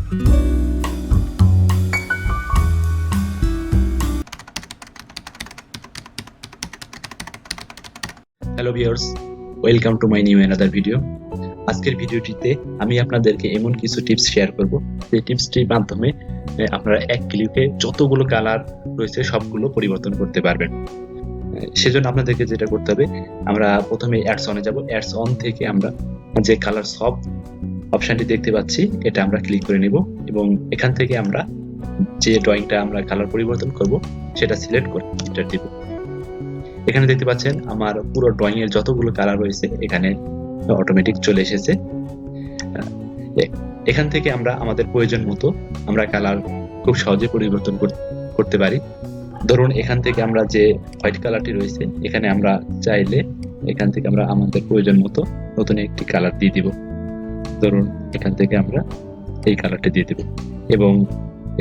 Hello viewers, welcome to my new another video. আজকের ভিডিওটিতে আমি আপনাদেরকে এমন কিছু টিপস শেয়ার করব যে টিপসটির মাধ্যমে আপনারা এক ক্লিকে যতগুলো কালার রয়েছে সবগুলো পরিবর্তন করতে পারবেন। সেজন্য আপনাদেরকে যেটা করতে হবে, আমরা প্রথমে অ্যাডস অনে যাব। অ্যাডস অন থেকে আমরা যে কালার সব অপশনটি দেখতে পাচ্ছি এটা আমরা ক্লিক করে নেব এবং এখান থেকে আমরা যে ড্রয়িংটা আমরা কালার পরিবর্তন করব সেটা সিলেক্ট করে এন্টার দিব। এখানে দেখতে পাচ্ছেন আমার পুরো ড্রয়িং এর যতগুলো কালার রয়েছে এখানে অটোমেটিক চলে এসেছে। এখান থেকে আমরা আমাদের প্রয়োজন মতো আমরা কালার খুব সহজে পরিবর্তন করতে পারি। ধরুন এখান থেকে আমরা যে হোয়াইট কালারটি রয়েছে এখানে আমরা চাইলে এখান থেকে আমরা আমাদের প্রয়োজন মতো নতুন একটি কালার দিয়ে দিব। ধরুন এখান থেকে আমরা এই কালারটি দিয়ে দিব এবং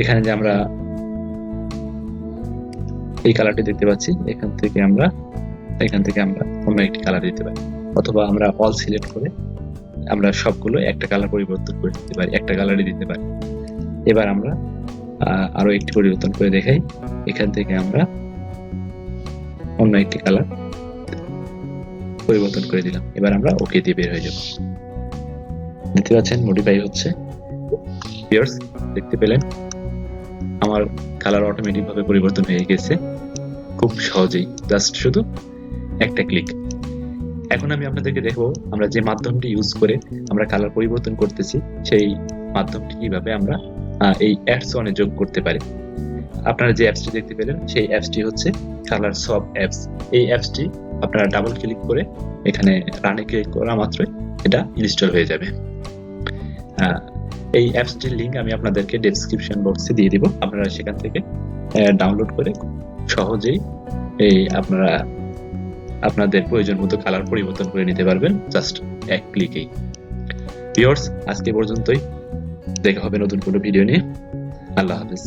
এখানে যে আমরা এই কালারটি দেখতে পাচ্ছি এখান থেকে আমরা অন্য একটি কালার দিতে পারি, অথবা আমরা অল সিলেক্ট করে আমরা সবগুলো একটা কালার পরিবর্তন করে দিতে পারি, একটা কালারই দিতে পারি। এবার আমরা আরো একটি পরিবর্তন করে দেখাই। এখান থেকে আমরা অন্য একটি কালার পরিবর্তন করে দিলাম। এবার আমরা ওকে দিয়ে বের হয়ে যাব। দেখতে পাচ্ছেন মডিফাই হচ্ছে। ভিউয়ার্স, দেখতে পেলেন আমার কালার অটোমেটিক ভাবে পরিবর্তন হয়ে গেছে খুব সহজেই, জাস্ট শুধু একটা ক্লিক। এখন আমি আপনাদেরকে দেখাবো আমরা যে মাধ্যমটি ইউজ করে আমরা কালার পরিবর্তন করতেছি সেই মাধ্যমটি কিভাবে আমরা এই অ্যাডস অনে যোগ করতে পারি। আপনারা যে অ্যাপসটি দেখতে পেলেন সেই অ্যাপসটি হচ্ছে কালার সব অ্যাপস। এই অ্যাপসটি আপনারা ডাবল ক্লিক করে এখানে রানে ক্লিক করা মাত্রই এটা ইনস্টল হয়ে যাবে। এই অ্যাপসটির লিংক আমি আপনাদেরকে ডেসক্রিপশন বক্সে দিয়ে দিব। আপনারা সেখান থেকে ডাউনলোড করে সহজেই আপনারা আপনাদের প্রয়োজন মতো কালার পরিবর্তন করে নিতে পারবেন জাস্ট এক ক্লিকেই। ভিউয়ার্স, আজকে পর্যন্তই, দেখা হবে নতুন কোনো ভিডিও নিয়ে। আল্লাহ হাফেজ।